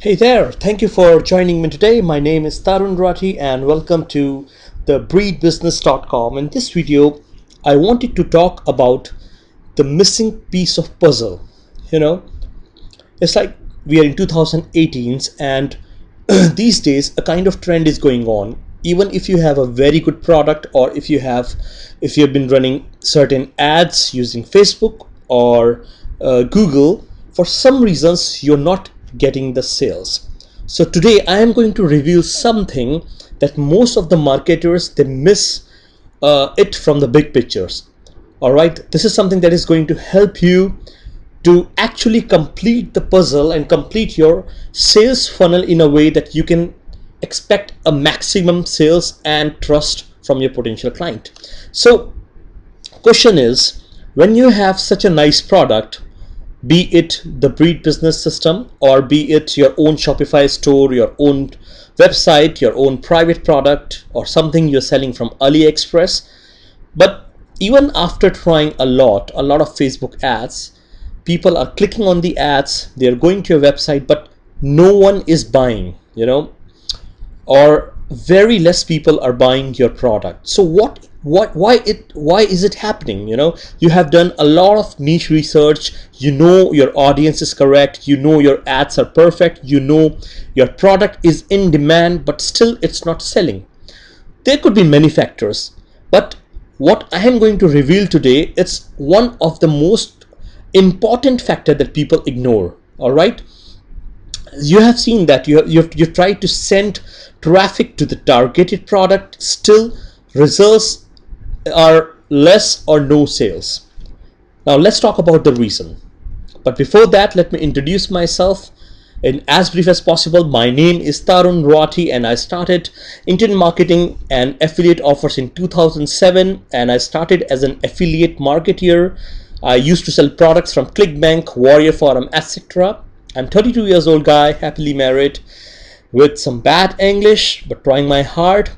Hey there, thank you for joining me today. My name is Tarun Rathi and welcome to TheBreedBusiness.com. In this video, I wanted to talk about the missing piece of puzzle. You know, it's like we are in 2018 and these days a kind of trend is going on. Even if you have a very good product, or if you've been running certain ads using Facebook or Google, for some reasons you're not getting the sales. So today I am going to reveal something that most of the marketers, they miss it from the big pictures. All right, this is something that is going to help you to actually complete the puzzle and complete your sales funnel in a way that you can expect a maximum sales and trust from your potential client. So question is, when you have such a nice product, be it the Breed Business system, or be it your own Shopify store, your own website, your own private product, or something you're selling from AliExpress, but even after trying a lot of Facebook ads, people are clicking on the ads, they're going to your website, but no one is buying, or very less people are buying your product. So why is it happening? You have done a lot of niche research, your audience is correct, your ads are perfect, your product is in demand, but still it's not selling. There could be many factors, but what I am going to reveal today, it's one of the most important factor that people ignore. All right, you have seen that you try to send traffic to the targeted product, still results are less or no sales. Now let's talk about the reason, but before that, let me introduce myself in as brief as possible. My name is Tarun Rathi and I started internet marketing and affiliate offers in 2007, and I started as an affiliate marketer. I used to sell products from ClickBank, Warrior Forum, etc. I'm 32 years old guy, happily married, with some bad English, but trying my hard.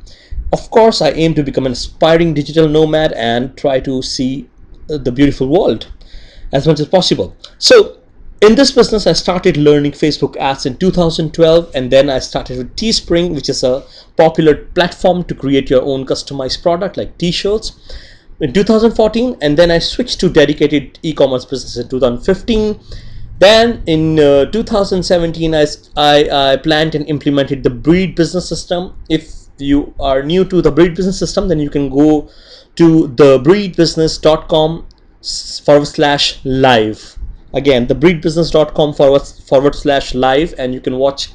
Of course, I aim to become an aspiring digital nomad and try to see the beautiful world as much as possible. So in this business, I started learning Facebook ads in 2012, and then I started with Teespring, which is a popular platform to create your own customized product like t-shirts, in 2014, and then I switched to dedicated e-commerce business in 2015. Then in 2017, I planned and implemented the Breed Business system. If you are new to the Breed Business system, then you can go to TheBreedBusiness.com/live. Again, TheBreedBusiness.com/live, and you can watch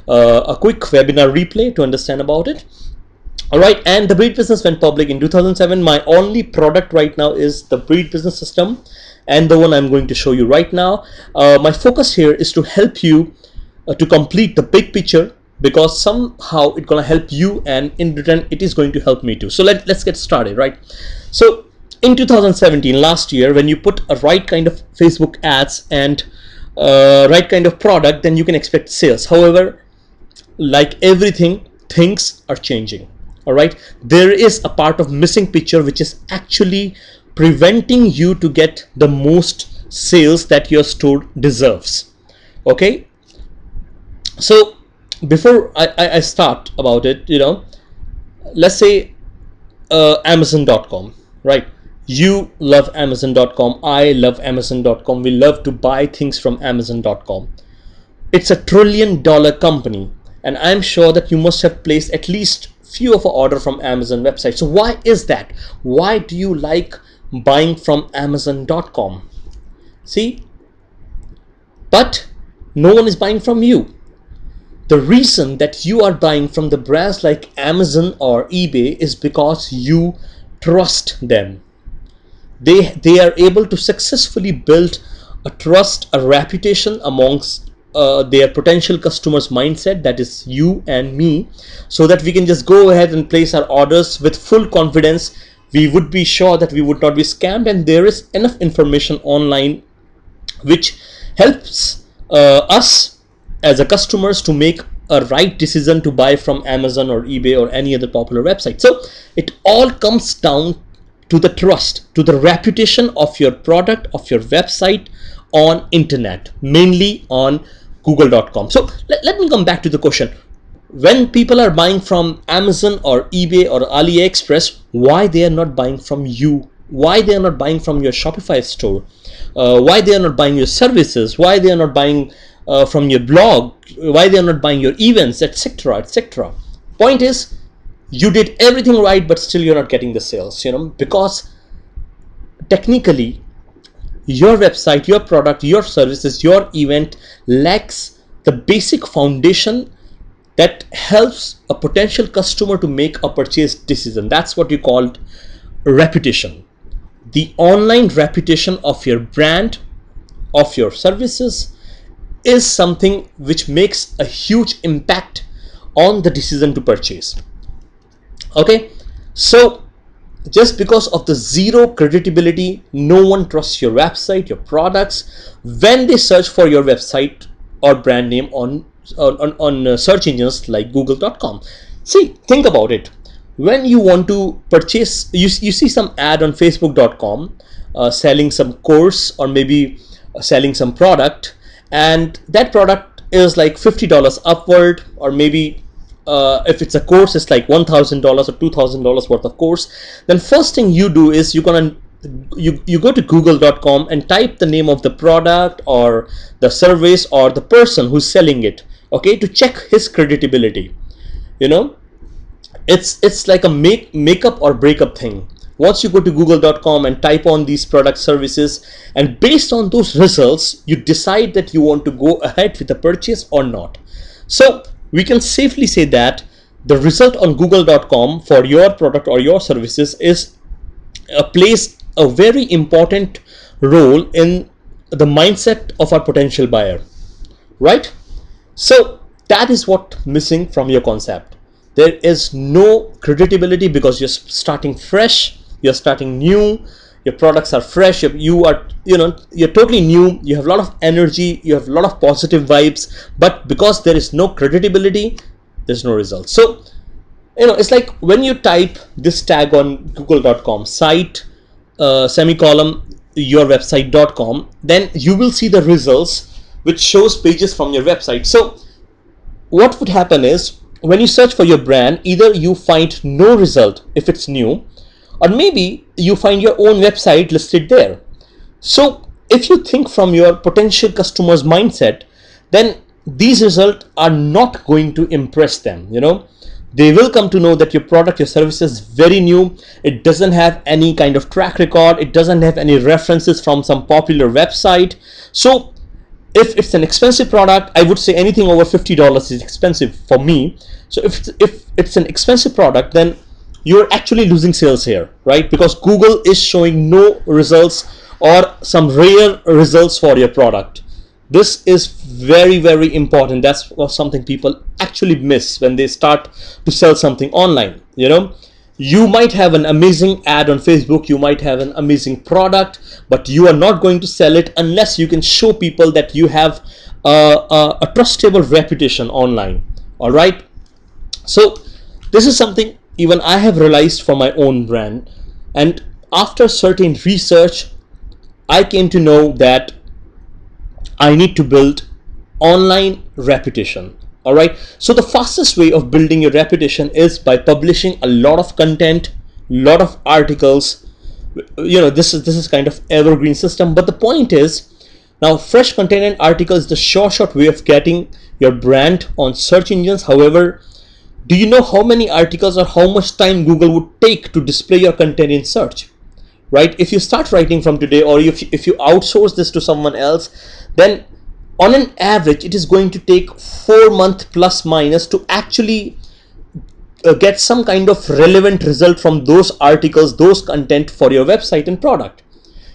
a quick webinar replay to understand about it. All right, and the Breed Business went public in 2007. My only product right now is the Breed Business system, and the one I'm going to show you right now. My focus here is to help you to complete the big picture, because somehow it's gonna help you, and in return it is going to help me too. So let's get started, right? So in 2017, last year, when you put a right kind of Facebook ads and right kind of product, then you can expect sales. However, like everything, things are changing. All right, there is a part of missing picture which is actually preventing you to get the most sales that your store deserves. Okay, so before I start about it, let's say Amazon.com, right? You love Amazon.com, I love Amazon.com, we love to buy things from Amazon.com. It's a $1 trillion company, and I'm sure that you must have placed at least few of an order from Amazon website. So why is that? Why do you like buying from Amazon.com? See, but no one is buying from you. The reason that you are buying from the brands like Amazon or eBay is because you trust them. They are able to successfully build a trust, a reputation amongst their potential customers' mindset, that is you and me, so that we can just go ahead and place our orders with full confidence. We would be sure that we would not be scammed, and there is enough information online which helps us as a customers to make a right decision to buy from Amazon or eBay or any other popular website. So it all comes down to the trust, to the reputation of your product, of your website on internet, mainly on google.com. So let me come back to the question. When people are buying from Amazon or eBay or AliExpress, why they are not buying from you? Why they are not buying from your Shopify store? Why they are not buying your services? Why they are not buying from your blog? Why they are not buying your events, etc., etc.? Point is, you did everything right, but still you're not getting the sales, because technically your website, your product, your services, your event lacks the basic foundation that helps a potential customer to make a purchase decision. That's what you called reputation. The online reputation of your brand, of your services, is something which makes a huge impact on the decision to purchase. Okay, so just because of the zero credibility, no one trusts your website, your products, when they search for your website or brand name on search engines like google.com. See, think about it. When you want to purchase, you see some ad on facebook.com selling some course or maybe selling some product, and that product is like $50 upward, or maybe if it's a course, it's like $1,000 or $2,000 worth of course. Then first thing you do is you go to google.com and type the name of the product or the service or the person who's selling it, okay, to check his credibility. It's like a makeup or breakup thing. Once you go to google.com and type on these product services, and based on those results you decide that you want to go ahead with the purchase or not. So we can safely say that the result on google.com for your product or your services plays a very important role in the mindset of our potential buyer, right? So that is what missing from your concept. There is no credibility because you're starting fresh, you're starting new, your products are fresh, you're totally new, you have a lot of energy, you have a lot of positive vibes, but because there is no credibility, there's no results. So it's like when you type this tag on google.com, site semicolon yourwebsite.com, then you will see the results which shows pages from your website. So what would happen is, when you search for your brand, either you find no result if it's new, or maybe you find your own website listed there. So if you think from your potential customer's mindset, then these results are not going to impress them. They will come to know that your product, your service is very new. It doesn't have any kind of track record. It doesn't have any references from some popular website. So if it's an expensive product, I would say anything over $50 is expensive for me. So if it's an expensive product, then you're actually losing sales here, right? Because Google is showing no results or some rare results for your product. This is very, very important. That's something people actually miss when they start to sell something online. You might have an amazing ad on Facebook, you might have an amazing product, but you are not going to sell it unless you can show people that you have a trustable reputation online. All right. So this is something even I have realized for my own brand, and after certain research I came to know that I need to build online reputation. All right. So the fastest way of building your reputation is by publishing a lot of content, lot of articles. This is kind of evergreen system. But the point is, now fresh content and articles is the short way of getting your brand on search engines. However, do you know how many articles or how much time Google would take to display your content in search? Right? If you start writing from today, or if you outsource this to someone else, then on an average it is going to take 4 months plus minus to actually get some kind of relevant result from those articles, those content for your website and product.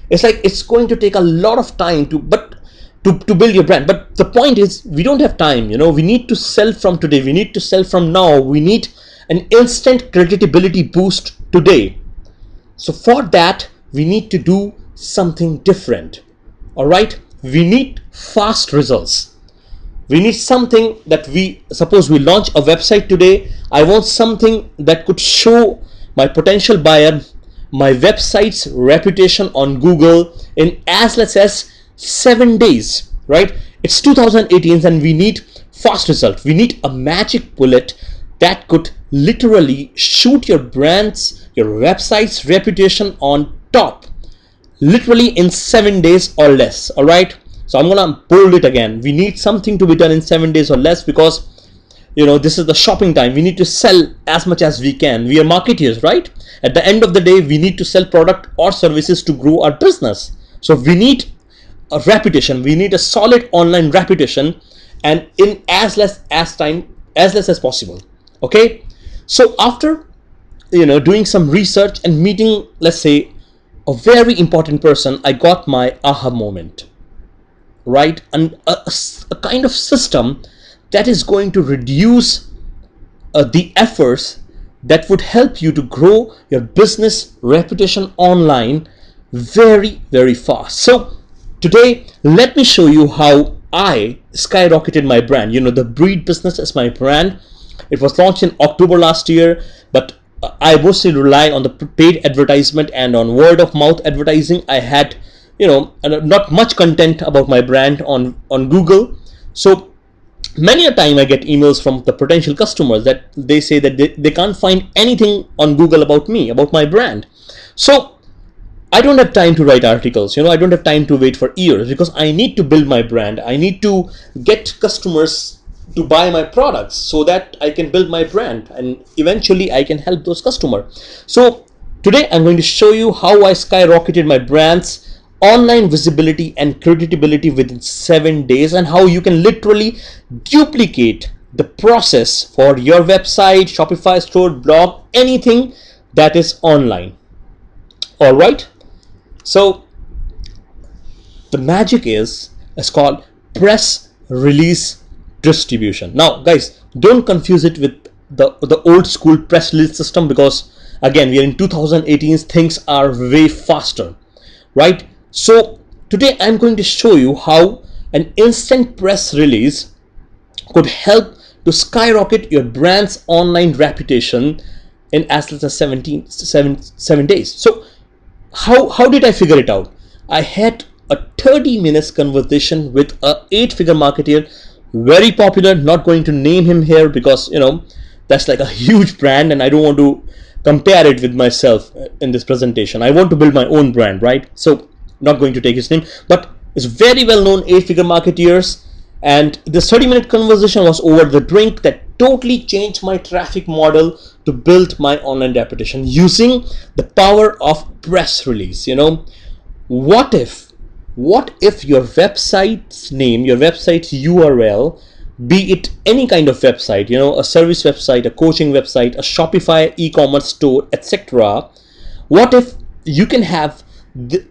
It's like it's going to take a lot of time to build your brand. But the point is, we don't have time. We need to sell from today, we need to sell from now, we need an instant credibility boost today. So for that we need to do something different. All right, we need fast results. We need something that suppose we launch a website today. I want something that could show my potential buyer my website's reputation on Google in as less as 7 days, right? It's 2018 and we need fast results. We need a magic bullet that could literally shoot your brand's, your website's reputation on top, literally in 7 days or less. All right, so I'm gonna bold it again. We need something to be done in 7 days or less, because this is the shopping time. We need to sell as much as we can. We are marketeers, right? At the end of the day, we need to sell product or services to grow our business. So we need a reputation. We need a solid online reputation, and in as less as possible. Okay, so after doing some research and meeting, let's say, a very important person, I got my aha moment, right? And a kind of system that is going to reduce the efforts that would help you to grow your business reputation online very, very fast. So today, let me show you how I skyrocketed my brand. The Breed Business is my brand. It was launched in October last year, but I mostly rely on the paid advertisement and on word of mouth advertising. I had, not much content about my brand on Google. So many a time I get emails from the potential customers that they say that they can't find anything on Google about me, about my brand. So I don't have time to write articles. I don't have time to wait for years, because I need to build my brand. I need to get customers to buy my products so that I can build my brand, and eventually I can help those customers. So today I'm going to show you how I skyrocketed my brand's online visibility and credibility within 7 days, and how you can literally duplicate the process for your website, Shopify store, blog, anything that is online. All right, so the magic is called press release distribution. Now guys, don't confuse it with the old school press release system, because again, we are in 2018, things are way faster, right? So today I'm going to show you how an instant press release could help to skyrocket your brand's online reputation in as little as 7 days. So how did I figure it out? I had a 30 minutes conversation with a 8-figure marketer, very popular. Not going to name him here, because that's like a huge brand and I don't want to compare it with myself in this presentation. I want to build my own brand, right? So not going to take his name, but it's very well known 8-figure marketeers. And this 30-minute conversation was over the drink that totally changed my traffic model to build my online reputation using the power of press release. What if your website's name, your website's URL, be it any kind of website, a service website, a coaching website, a Shopify e-commerce store, etc. What if you can have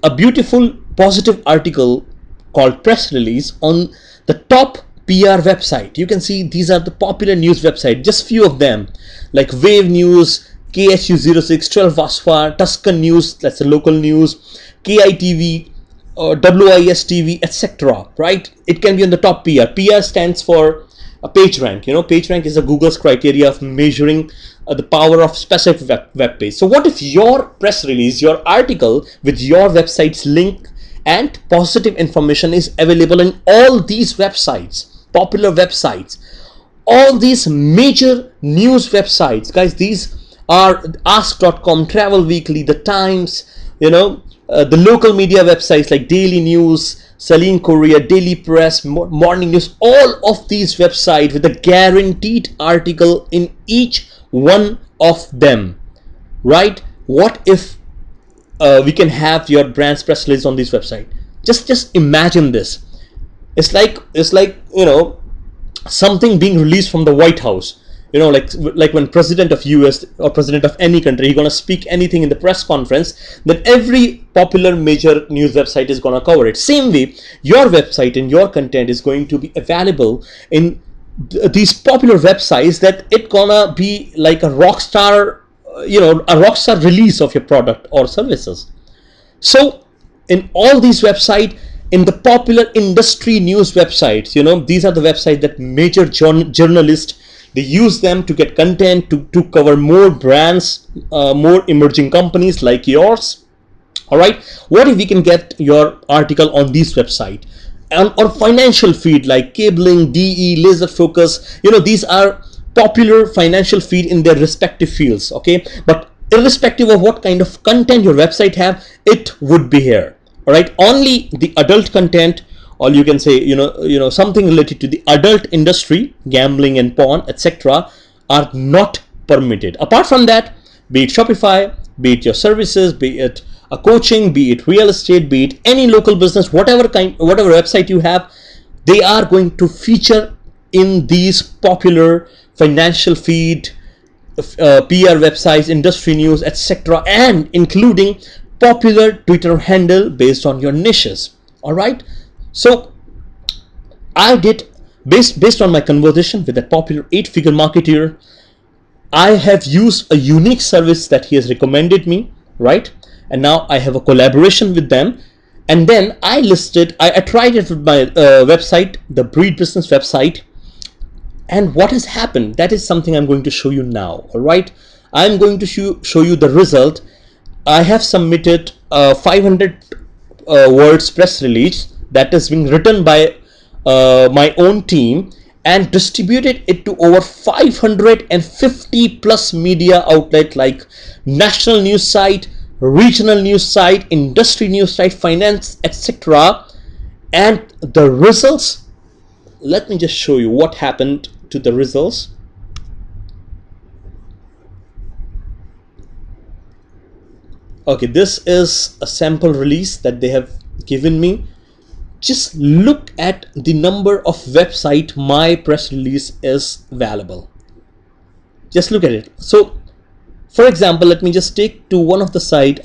a beautiful positive article called press release on the top PR website? You can see these are the popular news websites, just few of them, like Wave News, KHU06, 12 Vaswa, Tuscan News, that's the local news, KITV, WIS TV, etc. Right? It can be on the top PR. PR stands for a page rank. Page rank is a Google's criteria of measuring the power of specific web page. So what if your press release, your article with your website's link and positive information is available in all these websites, popular websites, all these major news websites, guys? These are ask.com, Travel Weekly, The Times, the local media websites like Daily News, Celine Korea, Daily Press, Morning News, all of these websites with a guaranteed article in each one of them, right? What if we can have your brand's press release on this website? Just imagine this. It's like something being released from the White House. Like when president of US or president of any country, he's gonna speak anything in the press conference, then every popular major news website is gonna cover it. Same way, your website and your content is going to be available in these popular websites, that it gonna be like a rock star, a rock star release of your product or services. So in all these websites, in the popular industry news websites, these are the websites that major journalists, they use them to get content, to cover more brands, more emerging companies like yours. All right, what if we can get your article on this website? or financial feed like cabling, DE, laser focus. These are popular financial feed in their respective fields. Okay, but irrespective of what kind of content your website have, it would be here. All right, only the adult content, or you can say something related to the adult industry, gambling and porn, etc., are not permitted. Apart from that, be it Shopify, be it your services, be it a coaching, be it real estate, be it any local business, whatever website you have, they are going to feature in these popular financial feed, PR websites, industry news, etc., and including popular Twitter handle based on your niches. All right, so I did, based on my conversation with a popular 8-figure marketer, I have used a unique service that he has recommended me, right? And now I have a collaboration with them. And then I tried it with my website, the TheBreedBusiness website. And what has happened, that is something I'm going to show you now. All right, I'm going to show you the result. I have submitted a 500 words press release that is being written by my own team and distributed it to over 550 plus media outlet like national news site, regional news site, industry news site, finance, etc. And the results, let me just show you what happened to the results. Okay, this is a sample release that they have given me. Just look at the number of website my press release is valuable. Just look at it. So for example, let me just take to one of the site,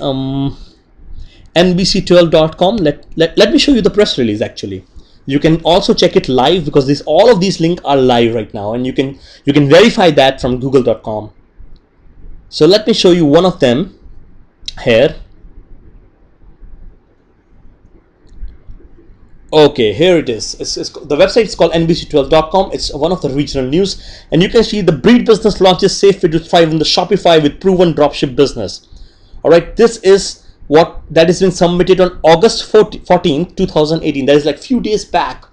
nbc12.com. Let me show you the press release. Actually, you can also check it live because all of these links are live right now, and you can verify that from google.com. So let me show you one of them here. Okay, here it is. The website is called nbc12.com. It's one of the regional news, and you can see the TheBreedBusiness launches safe way to thrive on the Shopify with proven dropship business. All right, this is what that has been submitted on August 14th, 2018. That is like few days back,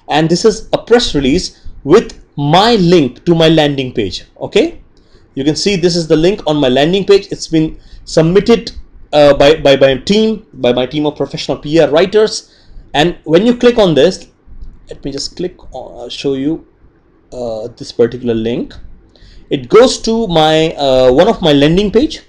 and this is a press release with my link to my landing page. Okay, you can see this is the link on my landing page. It's been submitted by my team of professional PR writers. And when you click on this, let me just click on, show you this particular link. It goes to my one of my landing page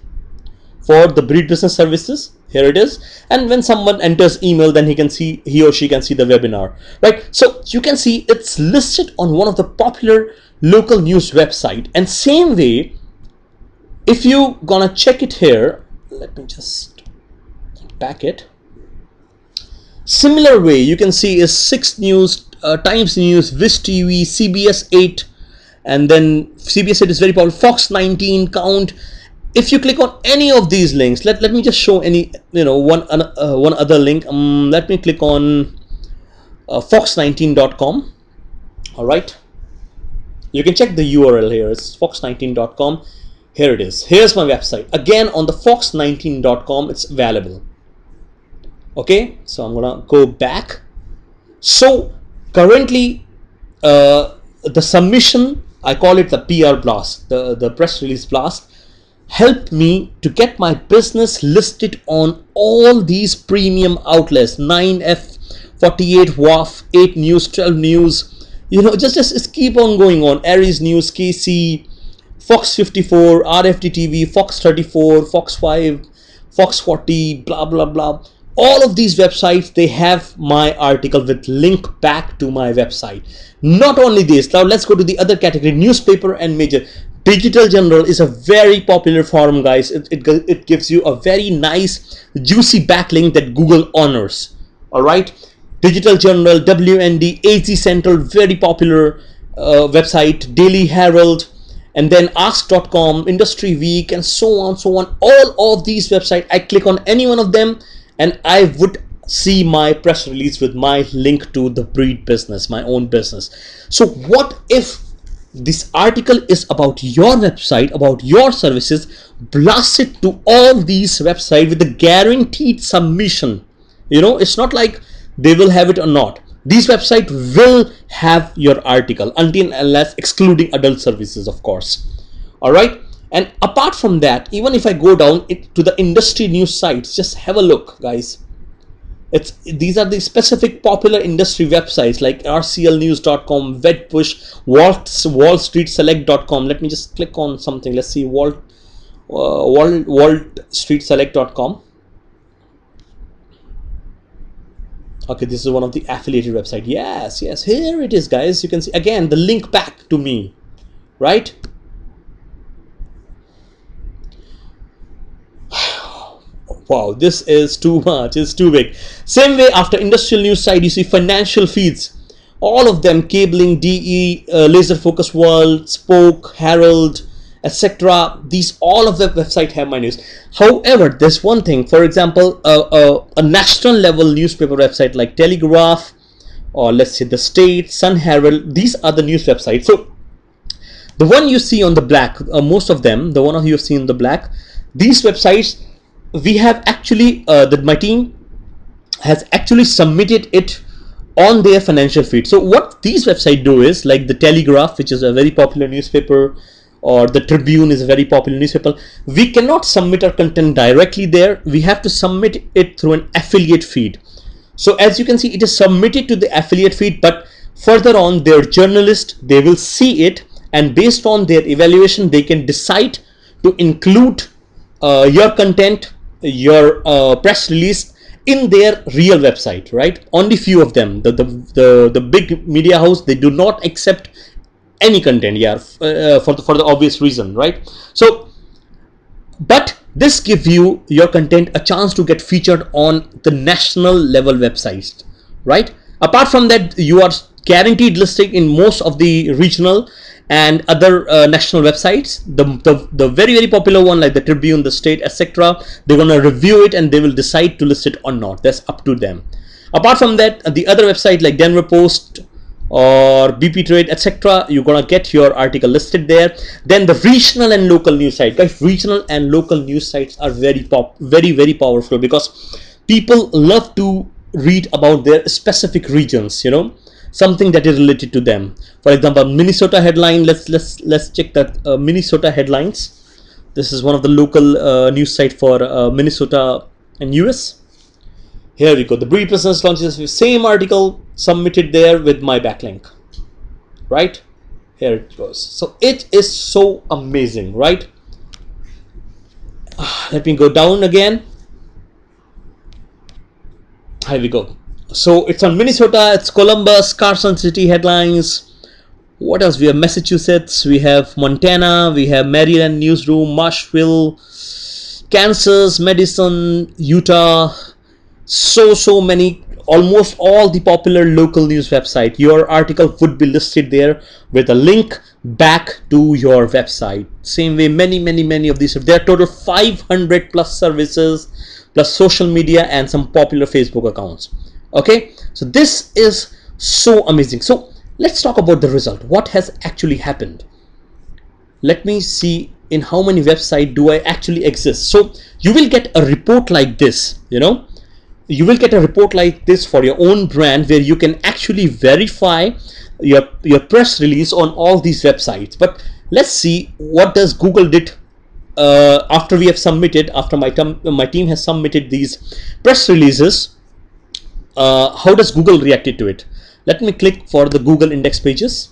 for the TheBreedBusiness services. Here it is. And when someone enters email, then he or she can see the webinar, right? So you can see it's listed on one of the popular local news website. And same way, if you gonna check it here, let me just back it. Similar way, you can see is 6 News, Times News, Viz TV, CBS 8, and then CBS 8 is very popular, Fox 19, Count. If you click on any of these links, let me just show any, one other link. Let me click on fox19.com. all right, you can check the URL here. It's fox19.com. Here it is. Here's my website. Again, on the fox19.com, it's available. Okay, so I'm gonna go back. So currently the submission, I call it the PR blast, the press release blast, helped me to get my business listed on all these premium outlets, 9F, 48, WAF, 8 News, 12 News, just keep on going on. Aries News, KC, Fox 54, RFD TV, Fox 34, Fox 5, Fox 40, blah blah blah. All of these websites, they have my article with link back to my website. Not only this, now let's go to the other category, newspaper and major. Digital Journal is a very popular forum, guys. It gives you a very nice juicy backlink that Google honors. All right, Digital Journal, WND, AZ Central, very popular website, Daily Herald, and then ask.com, Industry Week, and so on. All of these websites, I click on any one of them and I would see my press release with my link to the TheBreedBusiness, my own business. So what if this article is about your website, about your services? Blast it to all these websites with a guaranteed submission. It's not like they will have it or not. These websites will have your article until and unless excluding adult services, of course. All right. And apart from that, even if I go down to the industry news sites, just have a look, guys. These are the specific popular industry websites like rclnews.com, Wedbush, wallstreetselect.com. Let me just click on something. Let's see, wallstreetselect.com. Okay, this is one of the affiliated websites. Yes, here it is, guys. You can see again the link back to me, right? Wow, this is too much. It's too big. Same way, after industrial news site, you see financial feeds. All of them: Cabling, DE, Laser Focus World, Spoke, Herald, etc. These all of the website have my news. However, there's one thing. For example, a national level newspaper website like Telegraph, or let's say the State, Sun Herald. These are the news websites. So the one you see on the black, most of them, the one you have seen on the black, these websites, we have actually my team has actually submitted it on their financial feed. So what these websites do is, like the Telegraph, which is a very popular newspaper, or the Tribune is a very popular newspaper, we cannot submit our content directly there. We have to submit it through an affiliate feed. So as you can see, it is submitted to the affiliate feed, but further on, their journalists, they will see it, and based on their evaluation, they can decide to include your content, your press release in their real website, right? Only few of them, the big media house, they do not accept any content, for the obvious reason, right? So, but this gives you your content a chance to get featured on the national level websites, right? Apart from that, you are guaranteed listing in most of the regional and other national websites. The very popular one like the Tribune, the State, etc., they're going to review it and they will decide to list it or not. That's up to them. Apart from that, the other website like Denver Post or BP Trade, etc., you're going to get your article listed there. Then the regional and local news sites, guys. Regional and local news sites are very powerful, because people love to read about their specific regions, you know, something that is related to them. For example, Minnesota headline. Let's check that Minnesota headlines. This is one of the local news site for Minnesota and US. Here we go. The Breed Business launches the same article, submitted there with my backlink. Right? Here it goes. So it is so amazing, right? Let me go down again. Here we go. So it's on Minnesota, it's Columbus, Carson City headlines. What else? We have Massachusetts, we have Montana, we have Maryland newsroom, Marshville, Kansas, Madison, Utah. So many, almost all the popular local news website. Your article would be listed there with a link back to your website. Same way, many of these. There are total 500 plus services, plus social media and some popular Facebook accounts. Okay, so this is so amazing. So let's talk about the result. What has actually happened? Let me see in how many websites do I actually exist. So you will get a report like this, you know. You will get a report like this for your own brand, where you can actually verify your press release on all these websites. But let's see what does Google did after we have submitted, after my team has submitted these press releases. How does Google reacted to it? Let me click for the Google index pages.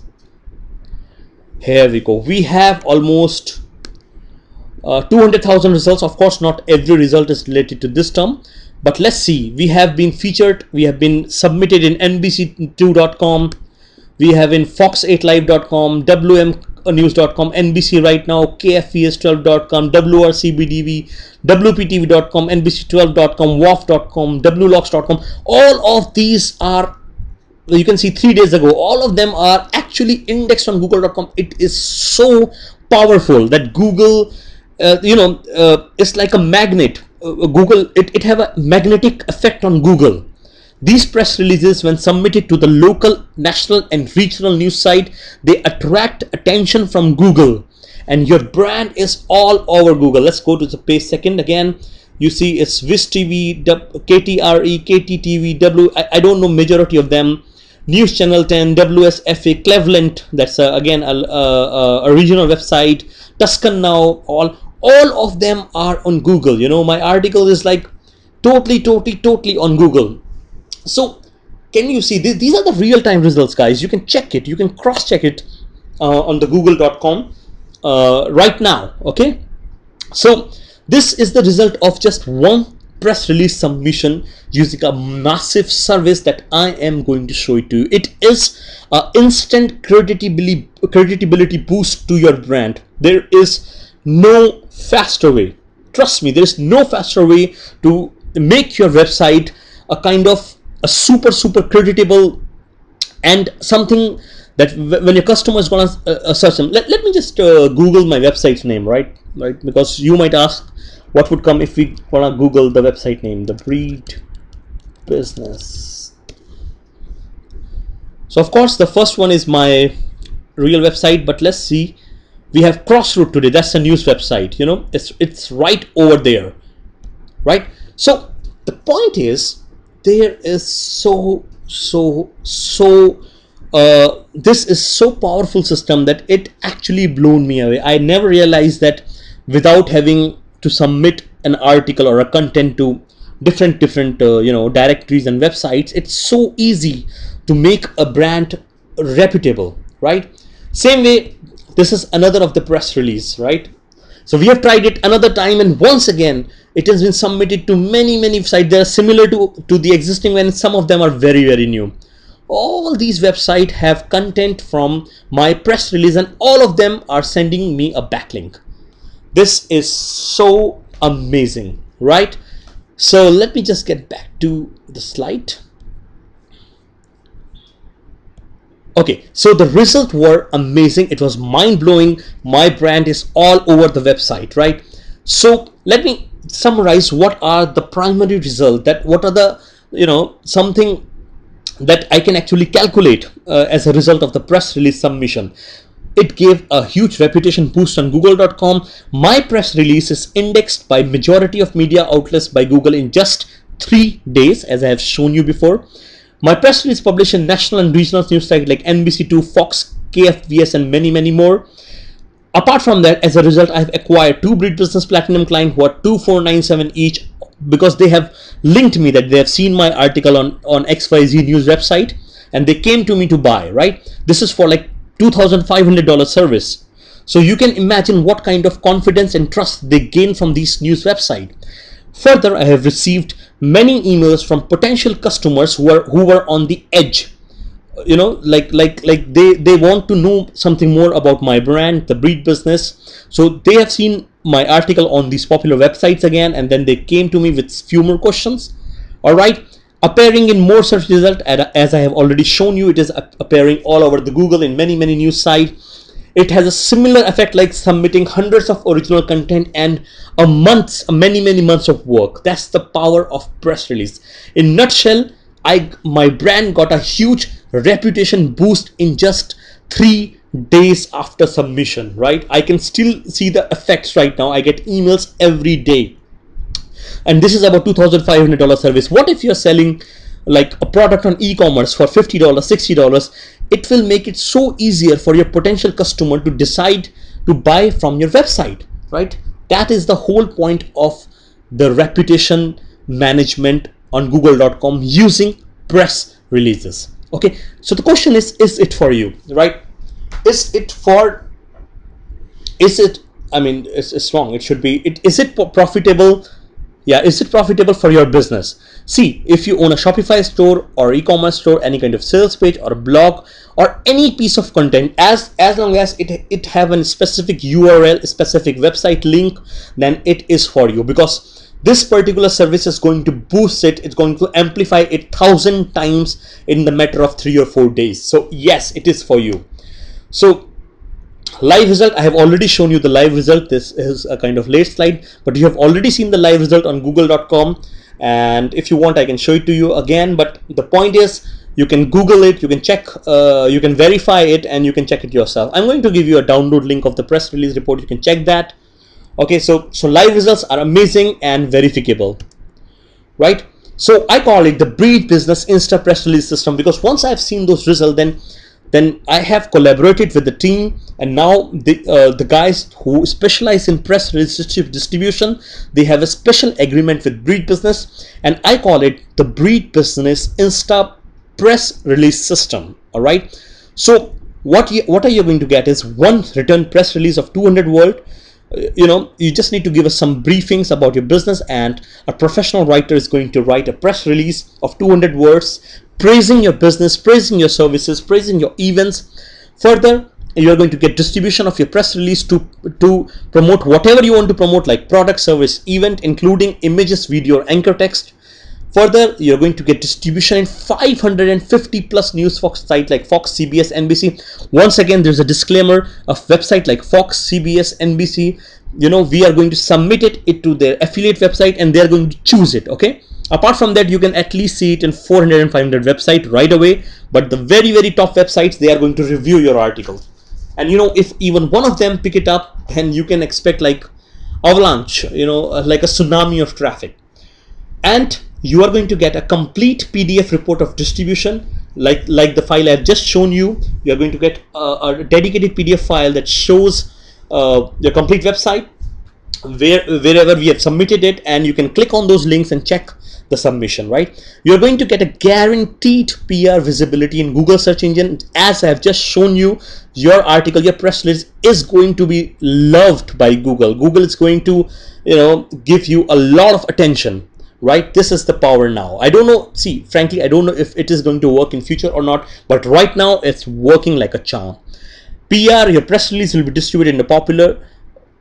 Here we go. We have almost 200,000 results. Of course, not every result is related to this term, but let's see. We have been featured. We have been submitted in NBC2.com. We have in Fox8Live.com, WMNews.com, NBC Right Now, KFVS12.com, WRCBDV, WPTV.com, NBC12.com, WAF.com, WLogs.com. All of these are, you can see 3 days ago, all of them are actually indexed on Google.com. It is so powerful that Google, it's like a magnet. Google, it have a magnetic effect on Google. These press releases, when submitted to the local, national and regional news site, they attract attention from Google, and your brand is all over Google. Let's go to the page second again. You see it's Viz TV, KTRE, KTTV, I don't know majority of them. News Channel 10, WSFA, Cleveland, that's again a regional website, Tuscan Now, all of them are on Google. You know, my article is like totally on Google. So can you see, these are the real-time results, guys. You can check it, you can cross-check it on the google.com right now. Okay, so this is the result of just one press release submission using a massive service that I am going to show it to you. It is an instant credibility boost to your brand. There is no faster way. Trust me, there is no faster way to make your website a kind of a super creditable and something that when your customer is going to search them. Let me just Google my website's name, right? Because you might ask, what would come if we want to Google the website name, The Breed Business. So of course the first one is my real website, but let's see. We have Crossroad today. That's a news website. You know, it's right over there, right? So the point is, there is this is so powerful system that it actually blown me away. I never realized that without having to submit an article or a content to different you know, directories and websites, it's so easy to make a brand reputable, right? Same way, this is another of the press release, right? So we have tried it another time, and once again it has been submitted to many sites. They are similar to the existing one. Some of them are very new. All these websites have content from my press release, and all of them are sending me a backlink. This is so amazing, right? So let me just get back to the slide. Okay, so the results were amazing. It was mind-blowing. My brand is all over the website, right? So let me summarize what are the primary results, that what are the, you know, something that I can actually calculate as a result of the press release submission. It gave a huge reputation boost on google.com. My press release is indexed by majority of media outlets by Google in just 3 days, as I have shown you before. My press release published in national and regional news sites like NBC2, Fox, KFVS, and many more. Apart from that, as a result, I have acquired 2 Breed Business Platinum clients who are $2,497 each, because they have linked me that they have seen my article on XYZ news website and they came to me to buy, right? This is for like $2,500 service. So you can imagine what kind of confidence and trust they gain from these news website. Further, I have received many emails from potential customers who were on the edge. You know, like they want to know something more about my brand, The Breed Business. So they have seen my article on these popular websites again, and then they came to me with few more questions. All right, appearing in more search results, as I have already shown you, it is appearing all over the Google in many news sites. It has a similar effect like submitting hundreds of original content and many months of work. That's the power of press release. In nutshell, my brand got a huge reputation boost in just 3 days after submission, right? I can still see the effects right now. I get emails every day, and this is about $2,500 service. What if you're selling like a product on e-commerce for $50, $60? It will make it so easier for your potential customer to decide to buy from your website, right? That is the whole point of the reputation management on google.com using press releases. Okay, so the question is it for you, right? I mean, it's wrong. It should be, is it profitable? Yeah, is it profitable for your business? See, if you own a Shopify store or e-commerce store, any kind of sales page or a blog or any piece of content, as long as it have a specific URL, a specific website link, then it is for you, because this particular service is going to boost it. It's going to amplify it 1,000 times in the matter of 3 or 4 days. So yes, it is for you. So live result, I have already shown you the live result. This is a kind of late slide, but you have already seen the live result on google.com, and if you want, I can show it to you again. But the point is, you can Google it, you can check, you can verify it, and you can check it yourself. I'm going to give you a download link of the press release report. You can check that. Okay, so live results are amazing and verifiable, right? So I call it the Breed Business Insta press release system, because once I've seen those results, then I have collaborated with the team, and now the guys who specialize in press release distribution, they have a special agreement with Breed Business, and I call it the Breed Business Insta press release system. All right. So what are you going to get is one written press release of 200 word. You just need to give us some briefings about your business, and a professional writer is going to write a press release of 200 words praising your business, praising your services, praising your events. Further, you're going to get distribution of your press release to promote whatever you want to promote, like product, service, event, including images, video, or anchor text. Further, you're going to get distribution in 550 plus news Fox sites like Fox, CBS, NBC. Once again, there's a disclaimer of website like Fox, CBS, NBC. We are going to submit it to their affiliate website, and they're going to choose it. Okay. Apart from that, you can at least see it in 400 and 500 websites right away. But the very, very top websites, they are going to review your article. And if even one of them pick it up, then you can expect like avalanche, like a tsunami of traffic. And you are going to get a complete PDF report of distribution, like the file I've just shown you. You are going to get a dedicated PDF file that shows your complete website, wherever we have submitted it, and you can click on those links and check the submission. Right, you're going to get a guaranteed PR visibility in Google search engine. As I have just shown you, your article, your press release is going to be loved by Google. Google is going to give you a lot of attention. Right, this is the power now. I don't know, frankly, I don't know if it is going to work in future or not, but right now it's working like a charm. PR, your press release will be distributed in the popular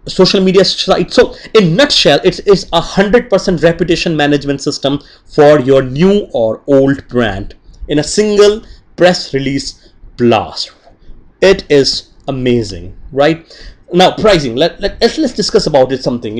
social media site. So in nutshell, it's 100% reputation management system for your new or old brand in a single press release blast. It is amazing. Right, now pricing, let's discuss about it something.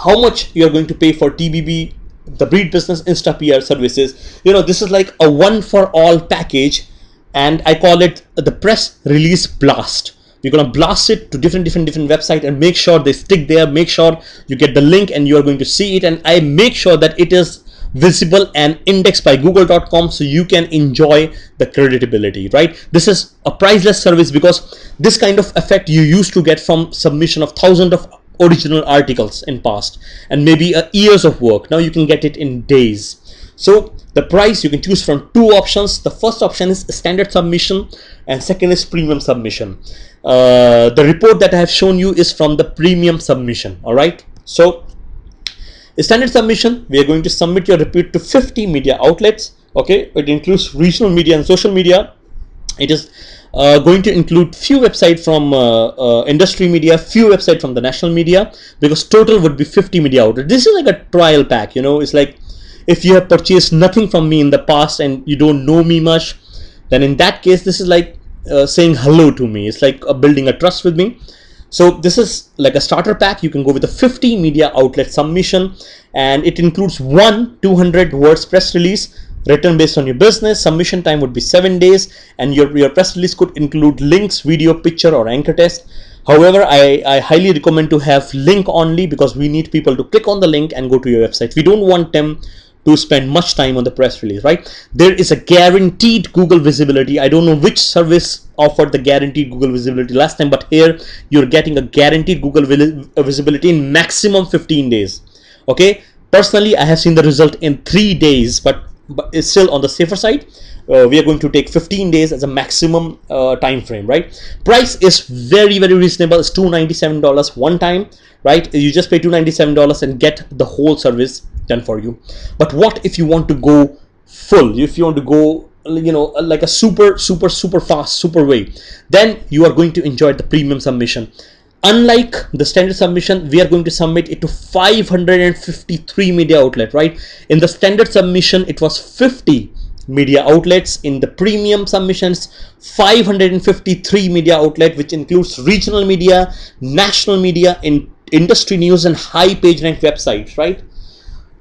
How much you're going to pay for TBB, the Breed Business Insta PR services. This is like a one for all package, and I call it the press release blast. You're gonna blast it to different websites and make sure they stick there. Make sure you get the link and you are going to see it, and I make sure that it is visible and indexed by google.com, so you can enjoy the creditability. Right, this is a priceless service, because this kind of effect you used to get from submission of thousands of original articles in past, and maybe years of work. Now you can get it in days. So the price, you can choose from two options. The first option is standard submission, and second is premium submission. The report that I have shown you is from the premium submission. All right, so standard submission, we are going to submit your report to 50 media outlets. Okay, it includes regional media and social media. It is going to include few websites from industry media, few websites from the national media, because total would be 50 media outlets. This is like a trial pack. It's like if you have purchased nothing from me in the past and you don't know me much, then in that case, this is like saying hello to me. It's like building a trust with me. So this is like a starter pack. You can go with a 50 media outlet submission, and it includes one 200 words press release written based on your business. Submission time would be 7 days, and your press release could include links, video, picture, or anchor text. However, I highly recommend to have link only, because we need people to click on the link and go to your website. We don't want them to spend much time on the press release. Right, there is a guaranteed Google visibility. I don't know which service offered the guaranteed Google visibility last time, but here you're getting a guaranteed Google visibility in maximum 15 days. Okay, personally I have seen the result in 3 days, but it's still on the safer side. We are going to take 15 days as a maximum time frame. Right, price is very reasonable. It's $297 one time. Right, you just pay $297 and get the whole service done for you. But what if you want to go full? If you want to go like a super fast, super way, then you are going to enjoy the premium submission. Unlike the standard submission, we are going to submit it to 553 media outlet. Right, in the standard submission it was 50 media outlets. In the premium submissions, 553 media outlet, which includes regional media, national media, in industry news, and high page rank websites. Right,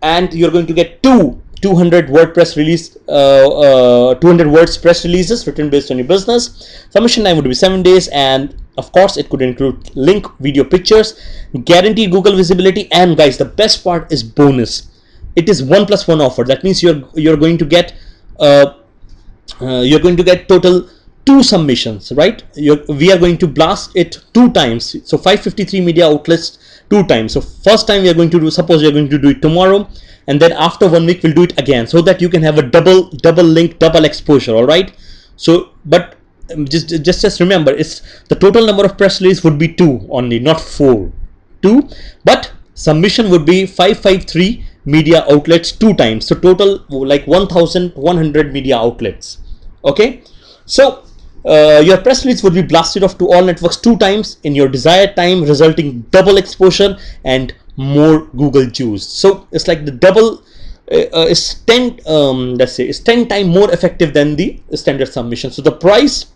and you're going to get 200 WordPress release, 200 words press releases written based on your business. Submission time would be 7 days, and of course it could include link, video, pictures, guaranteed Google visibility, and guys, the best part is bonus. it is 1+1 offer. That means you're going to get total 2 submissions, right? We are going to blast it 2 times. So 553 media outlets 2 times. So first time we are going to do, suppose we are going to do it tomorrow, and then after 1 week we'll do it again, so that you can have a double link, double exposure. All right. So but just remember, it's the total number of press release would be 2 only, not 4. 2, but submission would be 553 media outlets 2 times. So total like 1100 media outlets. Okay. So your press release would be blasted off to all networks 2 times in your desired time, resulting double exposure and more Google juice. So it's like the double is 10 let's say it's 10 times more effective than the standard submission. So the price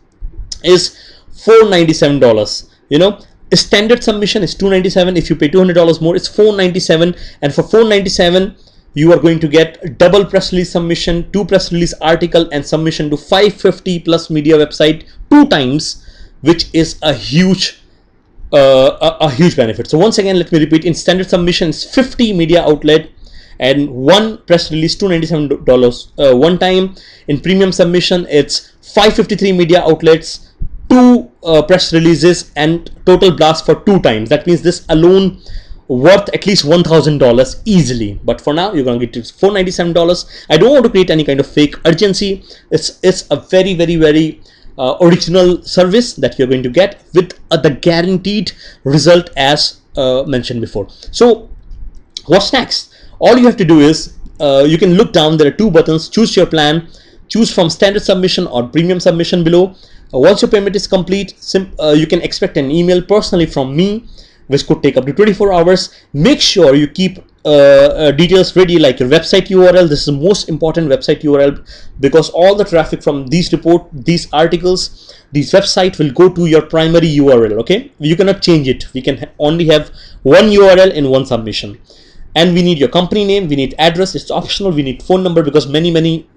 is $497. You know, a standard submission is $297. If you pay $200 more, it's $497, and for $497 you are going to get double press release submission, 2 press release article, and submission to 550 plus media website 2 times, which is a huge benefit. So once again, let me repeat: in standard submission it's 50 media outlet and 1 press release, $297 one time. In premium submission it's 553 media outlets, 2 press releases, and total blast for 2 times. That means this alone worth at least $1,000 easily. But for now, you're going to get to $497. I don't want to create any kind of fake urgency. It's a very original service that you're going to get with the guaranteed result as mentioned before. So what's next? All you have to do is you can look down. There are 2 buttons. Choose your plan. Choose from standard submission or premium submission below. Once your payment is complete, you can expect an email personally from me, which could take up to 24 hours. Make sure you keep details ready, like your website URL. This is the most important website URL, because all the traffic from these articles, these website will go to your primary URL. Okay, you cannot change it. We can only have 1 URL in 1 submission. And we need your company name, we need address, it's optional. We need phone number, because many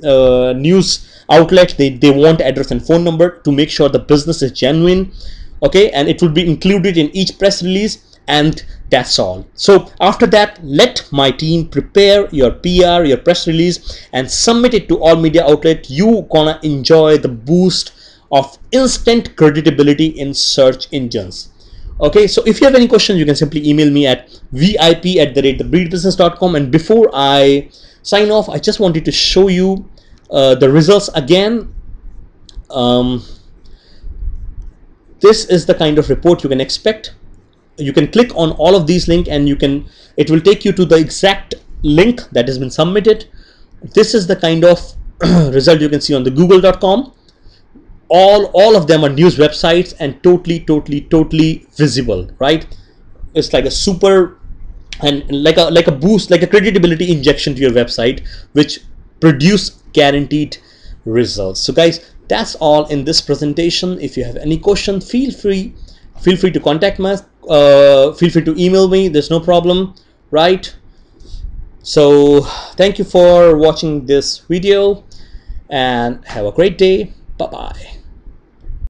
news outlets, they want address and phone number to make sure the business is genuine. Okay, and it will be included in each press release, and that's all. So after that, let my team prepare your PR, your press release, and submit it to all media outlets. You gonna enjoy the boost of instant credibility in search engines. Okay, so if you have any questions, you can simply email me at vip@thebreedbusiness.com. And before I sign off, I just wanted to show you the results again. This is the kind of report you can expect. You can click on all of these links, and it will take you to the exact link that has been submitted. This is the kind of result you can see on the google.com. All of them are news websites and totally visible, right? It's like a super and like a boost, like a credibility injection to your website, which produce guaranteed results. So guys, that's all in this presentation. If you have any question, feel free to contact me. Feel free to email me. There's no problem, right? So thank you for watching this video, and have a great day. Bye bye.